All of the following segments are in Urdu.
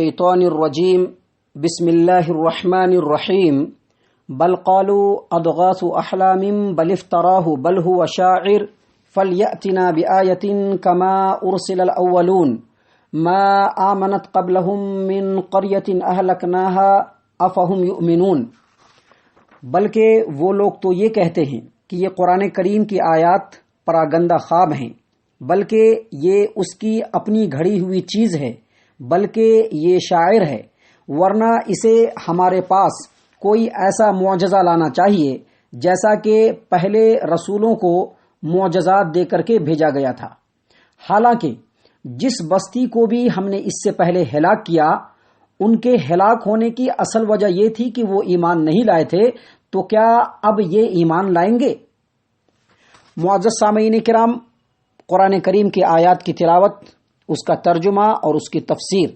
الشيطان الرجيم بسم الله الرحمن الرحيم بل قالوا أضغاث أحلام بل افتراه بل هو شاعر فليأتنا بآية كما أرسل الأولون ما آمنت قبلهم من قرية أهلكناها أفهم يؤمنون۔ بلکہ وہ لوگ تو یہ کہتے ہیں کہ یہ قرآن کریم کی آیات پراگندہ خواب ہیں، بلکہ یہ اس کی اپنی گھڑی ہوئی چیز ہے، بلکہ یہ شاعر ہے، ورنہ اسے ہمارے پاس کوئی ایسا معجزہ لانا چاہیے جیسا کہ پہلے رسولوں کو معجزات دے کر کے بھیجا گیا تھا۔ حالانکہ جس بستی کو بھی ہم نے اس سے پہلے ہلاک کیا، ان کے ہلاک ہونے کی اصل وجہ یہ تھی کہ وہ ایمان نہیں لائے تھے، تو کیا اب یہ ایمان لائیں گے؟ معزز سامعین کرام، قرآن کریم کی آیات کی تلاوت، اس کا ترجمہ اور اس کی تفسیر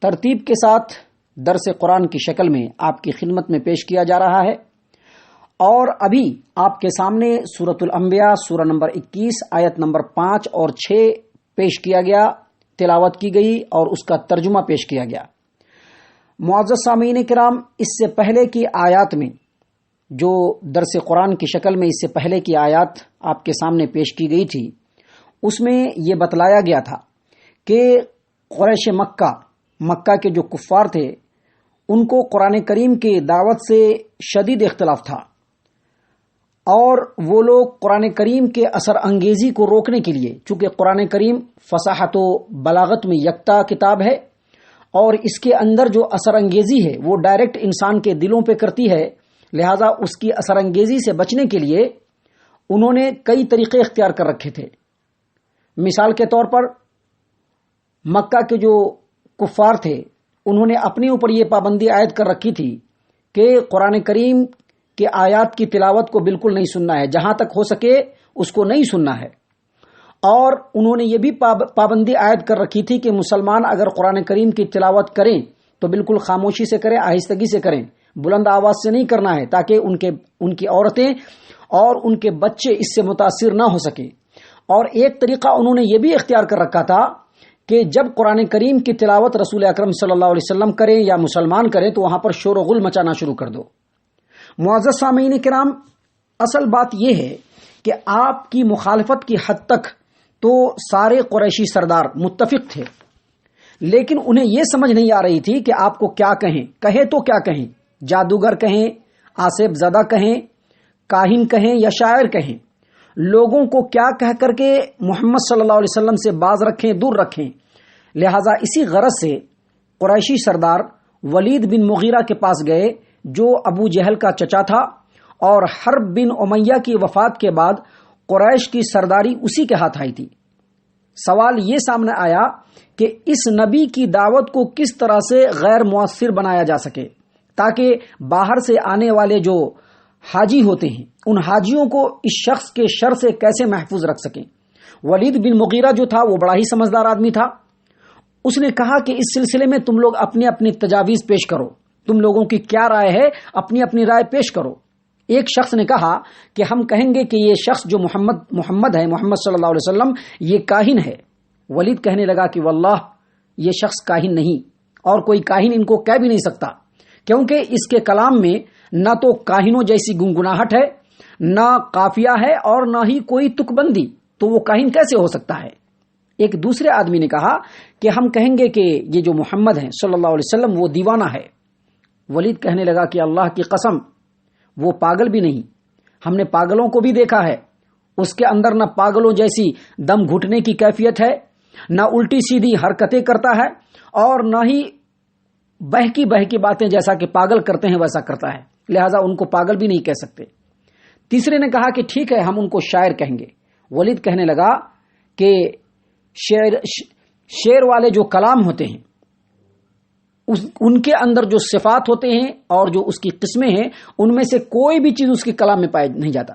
ترتیب کے ساتھ درس قرآن کی شکل میں آپ کی خدمت میں پیش کیا جا رہا ہے، اور ابھی آپ کے سامنے سورۃ الانبیاء سورہ نمبر 21 آیت نمبر 5 اور 6 پیش کیا گیا، تلاوت کی گئی اور اس کا ترجمہ پیش کیا گیا۔ معزز سامعین کرام، اس سے پہلے کی آیات میں جو درس قرآن کی شکل میں اس سے پہلے کی آیات آپ کے سامنے پیش کی گئی تھی، اس میں یہ بتلایا گیا تھا کہ قریش مکہ کے جو کفار تھے، ان کو قرآن کریم کی دعوت سے شدید اختلاف تھا، اور وہ لوگ قرآن کریم کے اثر انگیزی کو روکنے کے لیے، چونکہ قرآن کریم فصاحت و بلاغت میں یکتا کتاب ہے اور اس کے اندر جو اثر انگیزی ہے وہ ڈائریکٹ انسان کے دلوں پہ کرتی ہے، لہذا اس کی اثر انگیزی سے بچنے کے لیے انہوں نے کئی طریقے اختیار کر رکھے تھے۔ مثال کے طور پر مکہ کے جو کفار تھے، انہوں نے اپنے اوپر یہ پابندی عائد کر رکھی تھی کہ قرآن کریم کے آیات کی تلاوت کو بالکل نہیں سننا ہے، جہاں تک ہو سکے اس کو نہیں سننا ہے، اور انہوں نے یہ بھی پابندی عائد کر رکھی تھی کہ مسلمان اگر قرآن کریم کی تلاوت کریں تو بالکل خاموشی سے کریں، آہستگی سے کریں، بلند آواز سے نہیں کرنا ہے، تاکہ ان کی عورتیں اور ان کے بچے اس سے متاثر نہ ہو سکیں۔ اور ایک طریقہ انہوں نے یہ بھی اختیار کر رکھا تھا کہ جب قرآن کریم کی تلاوت رسول اکرم صلی اللہ علیہ وسلم کریں یا مسلمان کریں تو وہاں پر شور و غل مچانا شروع کر دو۔ معزز سامعین کرام، اصل بات یہ ہے کہ آپ کی مخالفت کی حد تک تو سارے قریشی سردار متفق تھے، لیکن انہیں یہ سمجھ نہیں آ رہی تھی کہ آپ کو کیا کہیں تو کیا کہیں، جادوگر کہیں، آصف زدہ کہیں، کاہن کہیں یا شاعر کہیں، لوگوں کو کیا کہہ کر کے محمد صلی اللہ علیہ وسلم سے باز رکھیں، دور رکھیں۔ لہٰذا اسی غرض سے قریشی سردار ولید بن مغیرہ کے پاس گئے، جو ابو جہل کا چچا تھا، اور حرب بن امیہ کی وفات کے بعد قریش کی سرداری اسی کے ہاتھ آئی تھی۔ سوال یہ سامنے آیا کہ اس نبی کی دعوت کو کس طرح سے غیر مؤثر بنایا جا سکے، تاکہ باہر سے آنے والے جو حاجی ہوتے ہیں ان حاجیوں کو اس شخص کے شر سے کیسے محفوظ رکھ سکیں۔ ولید بن مغیرہ جو تھا وہ بڑا ہی سمجھدار آدمی تھا، اس نے کہا کہ اس سلسلے میں تم لوگ اپنی اپنی تجاویز پیش کرو، تم لوگوں کی کیا رائے ہے، اپنی اپنی رائے پیش کرو۔ ایک شخص نے کہا کہ ہم کہیں گے کہ یہ شخص جو محمد ہے، محمد صلی اللہ علیہ وسلم، یہ کاہن ہے۔ ولید کہنے لگا کہ واللہ یہ شخص کاہن نہیں، اور کوئی کاہن ان کو کہہ بھی نہیں سکتا، کیونکہ اس کے کلام میں نہ تو کاہنوں جیسی گنگناہٹ ہے، نہ قافیہ ہے، اور نہ ہی کوئی تک بندی، تو وہ کاہن کیسے ہو سکتا ہے؟ ایک دوسرے آدمی نے کہا کہ ہم کہیں گے کہ یہ جو محمد ہیں صلی اللہ علیہ وسلم وہ دیوانہ ہے۔ ولید کہنے لگا کہ اللہ کی قسم وہ پاگل بھی نہیں، ہم نے پاگلوں کو بھی دیکھا ہے، اس کے اندر نہ پاگلوں جیسی دم گھٹنے کی کیفیت ہے، نہ الٹی سیدھی حرکتیں کرتا ہے، اور نہ ہی بہکی باتیں جیسا کہ پاگل کرتے ہیں ویسا کرتا ہے، لہذا ان کو پاگل بھی نہیں کہہ سکتے۔ تیسرے نے کہا کہ ٹھیک ہے، ہم ان کو شاعر کہیں گے۔ ولید کہنے لگا کہ شعر والے جو کلام ہوتے ہیں ان کے اندر جو صفات ہوتے ہیں اور جو اس کی قسمیں ہیں، ان میں سے کوئی بھی چیز اس کے کلام میں پایا نہیں جاتا،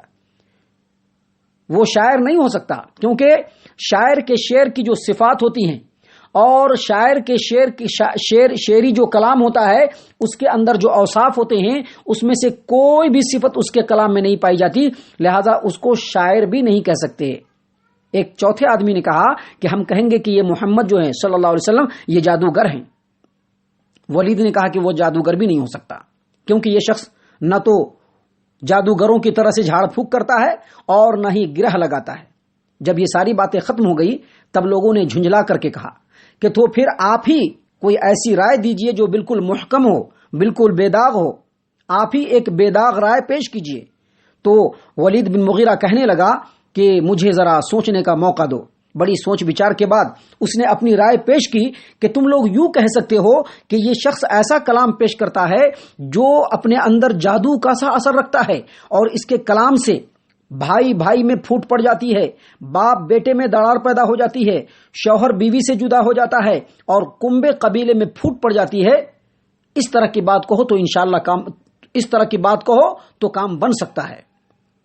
وہ شاعر نہیں ہو سکتا، کیونکہ شاعر کے شعر کی جو صفات ہوتی ہیں اور شاعر کے شعری جو کلام ہوتا ہے اس کے اندر جو اوصاف ہوتے ہیں اس میں سے کوئی بھی صفت اس کے کلام میں نہیں پائی جاتی، لہذا اس کو شاعر بھی نہیں کہہ سکتے۔ ایک چوتھے آدمی نے کہا کہ ہم کہیں گے کہ یہ محمد جو ہیں صلی اللہ علیہ وسلم یہ جادوگر ہیں۔ ولید نے کہا کہ وہ جادوگر بھی نہیں ہو سکتا، کیونکہ یہ شخص نہ تو جادوگروں کی طرح سے جھاڑ پھونک کرتا ہے اور نہ ہی گرہ لگاتا ہے۔ جب یہ ساری باتیں ختم ہو گئی تب لوگوں نے جھنجلا کر کے کہا کہ تو پھر آپ ہی کوئی ایسی رائے دیجئے جو بالکل محکم ہو، بالکل بے داغ ہو، آپ ہی ایک بے داغ رائے پیش کیجئے۔ تو ولید بن مغیرہ کہنے لگا کہ مجھے ذرا سوچنے کا موقع دو۔ بڑی سوچ بچار کے بعد اس نے اپنی رائے پیش کی کہ تم لوگ یوں کہہ سکتے ہو کہ یہ شخص ایسا کلام پیش کرتا ہے جو اپنے اندر جادو کا سا اثر رکھتا ہے، اور اس کے کلام سے بھائی بھائی میں پھوٹ پڑ جاتی ہے، باپ بیٹے میں دراڑ پیدا ہو جاتی ہے، شوہر بیوی سے جدا ہو جاتا ہے، اور کنبے قبیلے میں پھوٹ پڑ جاتی ہے۔ اس طرح کی بات کہو تو انشاءاللہ اس طرح کی بات کہو تو کام بن سکتا ہے۔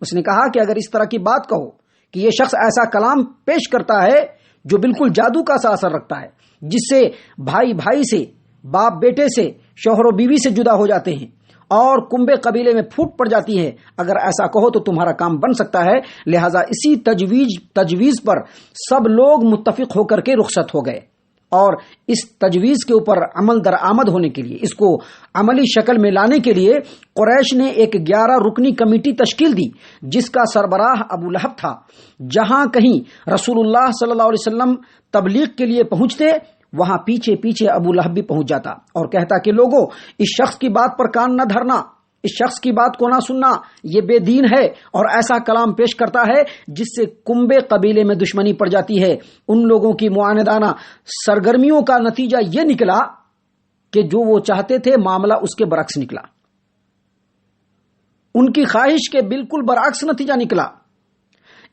اس نے کہا کہ اگر اس طرح کی بات کہو کہ یہ شخص ایسا کلام پیش کرتا ہے جو بالکل جادو کا سا اثر رکھتا ہے، جس سے بھائی بھائی سے، باپ بیٹے سے، شوہر و بیوی سے جدا ہو جاتے ہیں اور کنبے قبیلے میں پھوٹ پڑ جاتی ہے، اگر ایسا کہو تو تمہارا کام بن سکتا ہے۔ لہٰذا اسی تجویز پر سب لوگ متفق ہو کر کے رخصت ہو گئے، اور اس تجویز کے اوپر عمل درآمد ہونے کے لیے، اس کو عملی شکل میں لانے کے لیے قریش نے ایک 11 رکنی کمیٹی تشکیل دی، جس کا سربراہ ابو لہب تھا۔ جہاں کہیں رسول اللہ صلی اللہ علیہ وسلم تبلیغ کے لیے پہنچتے، وہاں پیچھے پیچھے ابو لہب بھی پہنچ جاتا اور کہتا کہ لوگوں، اس شخص کی بات پر کان نہ دھرنا، اس شخص کی بات کو نہ سننا، یہ بے دین ہے اور ایسا کلام پیش کرتا ہے جس سے کنبے قبیلے میں دشمنی پڑ جاتی ہے۔ ان لوگوں کی معاندانہ سرگرمیوں کا نتیجہ یہ نکلا کہ جو وہ چاہتے تھے معاملہ اس کے برعکس نکلا، ان کی خواہش کے بالکل برعکس نتیجہ نکلا۔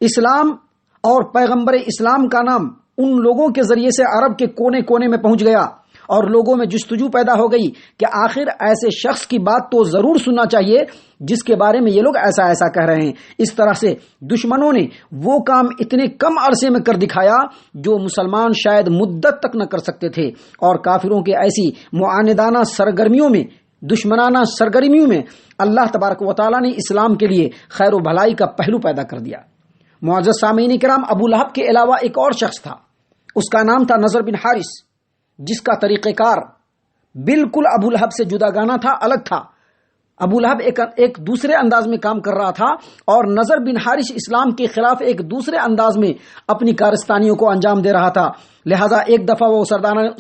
اسلام اور پیغمبر اسلام کا نام ان لوگوں کے ذریعے سے عرب کے کونے کونے میں پہنچ گیا، اور لوگوں میں جستجو پیدا ہو گئی کہ آخر ایسے شخص کی بات تو ضرور سننا چاہیے جس کے بارے میں یہ لوگ ایسا ایسا کہہ رہے ہیں۔ اس طرح سے دشمنوں نے وہ کام اتنے کم عرصے میں کر دکھایا جو مسلمان شاید مدت تک نہ کر سکتے تھے، اور کافروں کے ایسی معاندانہ سرگرمیوں میں، دشمنانہ سرگرمیوں میں اللہ تبارک و تعالیٰ نے اسلام کے لیے خیر و بھلائی کا پہلو پیدا کر دیا۔ معزز سامعین کرام، ابو لہب کے علاوہ ایک اور شخص تھا، اس کا نام تھا نضر بن حارث، جس کا طریقہ کار بالکل ابو لہب سے جدا گانا تھا، الگ تھا۔ ابو لہب ایک دوسرے انداز میں کام کر رہا تھا، اور نضر بن حارث اسلام کے خلاف ایک دوسرے انداز میں اپنی کارستانیوں کو انجام دے رہا تھا۔ لہذا ایک دفعہ وہ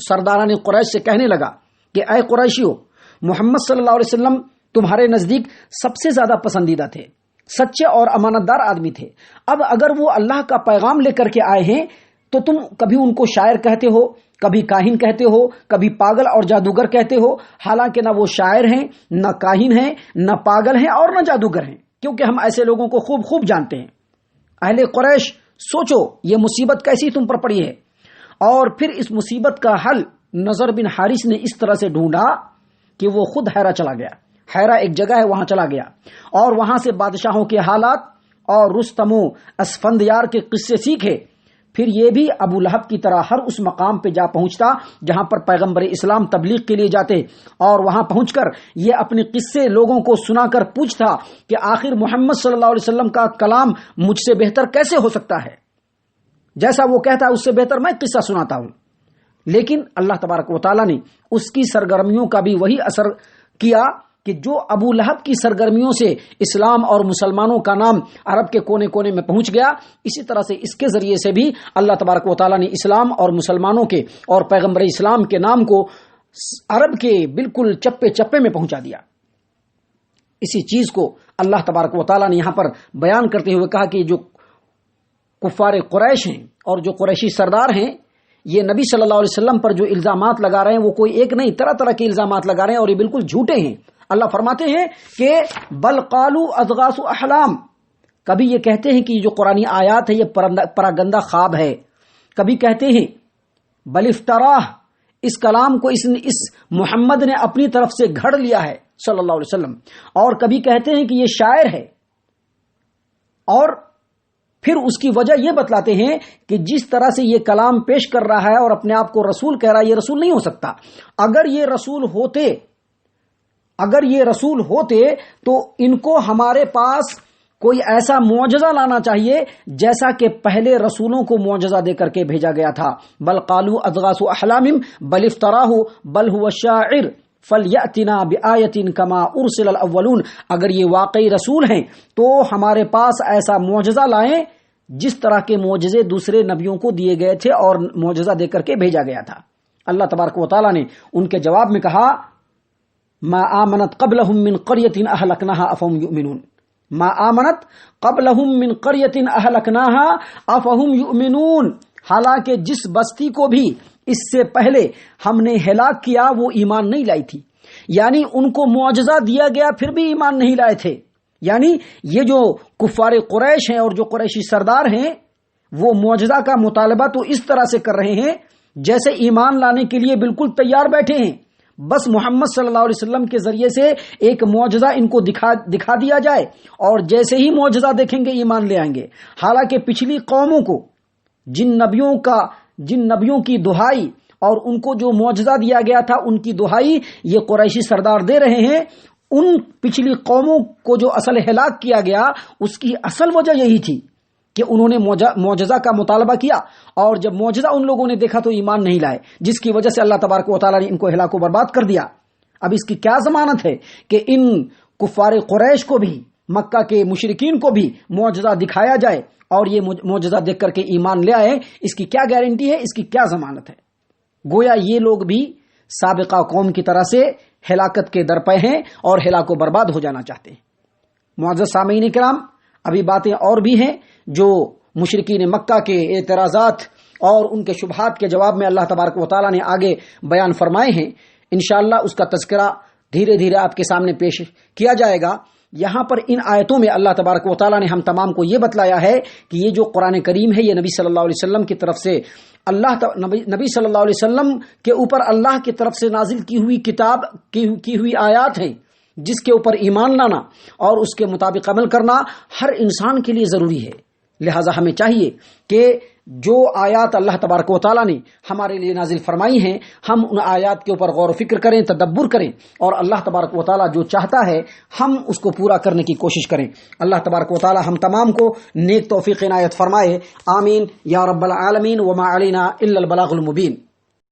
سرداران قریش سے کہنے لگا کہ اے قریشیو، محمد صلی اللہ علیہ وسلم تمہارے نزدیک سب سے زیادہ پسندیدہ تھے، سچے اور امانت دار آدمی تھے۔ اب اگر وہ اللہ کا پیغام لے کر کے آئے ہیں تو تم کبھی ان کو شاعر کہتے ہو، کبھی کاہن کہتے ہو، کبھی پاگل اور جادوگر کہتے ہو، حالانکہ نہ وہ شاعر ہیں، نہ کاہن ہیں، نہ پاگل ہیں اور نہ جادوگر ہیں، کیونکہ ہم ایسے لوگوں کو خوب خوب جانتے ہیں۔ اہل قریش، سوچو یہ مصیبت کیسی تم پر پڑی ہے۔ اور پھر اس مصیبت کا حل نضر بن حارث نے اس طرح سے ڈھونڈا کہ وہ خود حیرہ چلا گیا۔ حیرہ ایک جگہ ہے، وہاں چلا گیا اور وہاں سے بادشاہوں کے حالات اور رستم و اسفندیار کے قصے سیکھے۔ پھر یہ بھی ابو لہب کی طرح ہر اس مقام پہ جا پہنچتا جہاں پر پیغمبر اسلام تبلیغ کے لیے جاتے، اور وہاں پہنچ کر یہ اپنے قصے لوگوں کو سنا کر پوچھتا کہ آخر محمد صلی اللہ علیہ وسلم کا کلام مجھ سے بہتر کیسے ہو سکتا ہے؟ جیسا وہ کہتا ہے اس سے بہتر میں قصہ سناتا ہوں۔ لیکن اللہ تبارک و تعالیٰ نے اس کی سرگرمیوں کا بھی وہی اثر کیا کہ جو ابو لہب کی سرگرمیوں سے اسلام اور مسلمانوں کا نام عرب کے کونے کونے میں پہنچ گیا، اسی طرح سے اس کے ذریعے سے بھی اللہ تبارک و تعالیٰ نے اسلام اور مسلمانوں کے اور پیغمبر اسلام کے نام کو عرب کے بالکل چپے چپے میں پہنچا دیا۔ اسی چیز کو اللہ تبارک و تعالیٰ نے یہاں پر بیان کرتے ہوئے کہا کہ جو کفار قریش ہیں اور جو قریشی سردار ہیں، یہ نبی صلی اللہ علیہ وسلم پر جو الزامات لگا رہے ہیں وہ کوئی ایک نہیں، طرح طرح کے الزامات لگا رہے ہیں اور یہ بالکل جھوٹے ہیں۔ اللہ فرماتے ہیں کہ بل قالوا اضغاث احلام، کبھی یہ کہتے ہیں کہ جو قرآنی آیات ہے یہ پراگندہ خواب ہے، کبھی کہتے ہیں بل افتراہ، اس کلام کو اس محمد نے اپنی طرف سے گھڑ لیا ہے صلی اللہ علیہ وسلم، اور کبھی کہتے ہیں کہ یہ شاعر ہے، اور پھر اس کی وجہ یہ بتلاتے ہیں کہ جس طرح سے یہ کلام پیش کر رہا ہے اور اپنے آپ کو رسول کہہ رہا ہے، یہ رسول نہیں ہو سکتا۔ اگر یہ رسول ہوتے تو ان کو ہمارے پاس کوئی ایسا معجزہ لانا چاہیے جیسا کہ پہلے رسولوں کو معجزہ دے کر کے بھیجا گیا تھا۔ بل قالوا اضغاث احلام بل افتراہ بل هو شاعر، فَلْيَأْتِنَا بِآیَةٍ كَمَا أُرْسِلَ الْأَوَّلُونَ، اگر یہ واقعی رسول ہیں تو ہمارے پاس ایسا معجزہ لائیں جس طرح کے معجزے دوسرے نبیوں کو دیے گئے تھے اور معجزہ دے کر کے بھیجا گیا تھا۔ اللہ تبارک و تعالیٰ نے ان کے جواب میں کہا ما آمنت قبلہم من قریۃ اہلکناہا افہم یؤمنون، ما آمنت قبلہم من قریۃ اہلکناہا افہم یؤمنون، حالانکہ جس بستی کو بھی اس سے پہلے ہم نے ہلاک کیا وہ ایمان نہیں لائی تھی، یعنی ان کو معجزہ دیا گیا پھر بھی ایمان نہیں لائے تھے۔ یعنی یہ جو کفار قریش ہیں اور جو قریشی سردار ہیں وہ معجزہ کا مطالبہ تو اس طرح سے کر رہے ہیں جیسے ایمان لانے کے لیے بالکل تیار بیٹھے ہیں، بس محمد صلی اللہ علیہ وسلم کے ذریعے سے ایک معجزہ ان کو دکھا دیا جائے اور جیسے ہی معجزہ دیکھیں گے ایمان لے آئیں گے۔ حالانکہ پچھلی قوموں کو جن نبیوں کی دہائی اور ان کو جو معجزہ دیا گیا تھا ان کی دہائی یہ قریشی سردار دے رہے ہیں۔ ان پچھلی قوموں کو جو اصل ہلاک کیا گیا اس کی اصل وجہ یہی تھی کہ انہوں نے معجزہ کا مطالبہ کیا اور جب معجزہ ان لوگوں نے دیکھا تو ایمان نہیں لائے، جس کی وجہ سے اللہ تبارک و تعالیٰ نے ان کو ہلاک و برباد کر دیا۔ اب اس کی کیا ضمانت ہے کہ ان کفار قریش کو بھی، مکہ کے مشرکین کو بھی معجزہ دکھایا جائے اور یہ معجزہ دیکھ کر کے ایمان لے آئے؟ اس کی کیا گارنٹی ہے، اس کی کیا ضمانت ہے؟ گویا یہ لوگ بھی سابقہ قوم کی طرح سے ہلاکت کے در پہ ہیں اور ہلاک و برباد ہو جانا چاہتے ہیں۔ معزز سامعین کرام، ابھی باتیں اور بھی ہیں جو مشرکین مکہ کے اعتراضات اور ان کے شبہات کے جواب میں اللہ تبارک و تعالیٰ نے آگے بیان فرمائے ہیں، انشاءاللہ اس کا تذکرہ دھیرے دھیرے آپ کے سامنے پیش کیا جائے گا۔ یہاں پر ان آیتوں میں اللہ تبارک و تعالیٰ نے ہم تمام کو یہ بتلایا ہے کہ یہ جو قرآن کریم ہے یہ نبی صلی اللہ علیہ وسلم کی طرف سے نبی صلی اللہ علیہ وسلم کے اوپر اللہ کی طرف سے نازل کی ہوئی کتاب کی ہوئی آیات ہیں، جس کے اوپر ایمان لانا اور اس کے مطابق عمل کرنا ہر انسان کے لیے ضروری ہے۔ لہٰذا ہمیں چاہیے کہ جو آیات اللہ تبارک و تعالیٰ نے ہمارے لیے نازل فرمائی ہیں ہم ان آیات کے اوپر غور و فکر کریں، تدبر کریں اور اللہ تبارک و تعالیٰ جو چاہتا ہے ہم اس کو پورا کرنے کی کوشش کریں۔ اللہ تبارک و تعالیٰ ہم تمام کو نیک توفیق عنایت فرمائے، آمین یا رب العالمین۔ وما علینا الا البلاغ المبین۔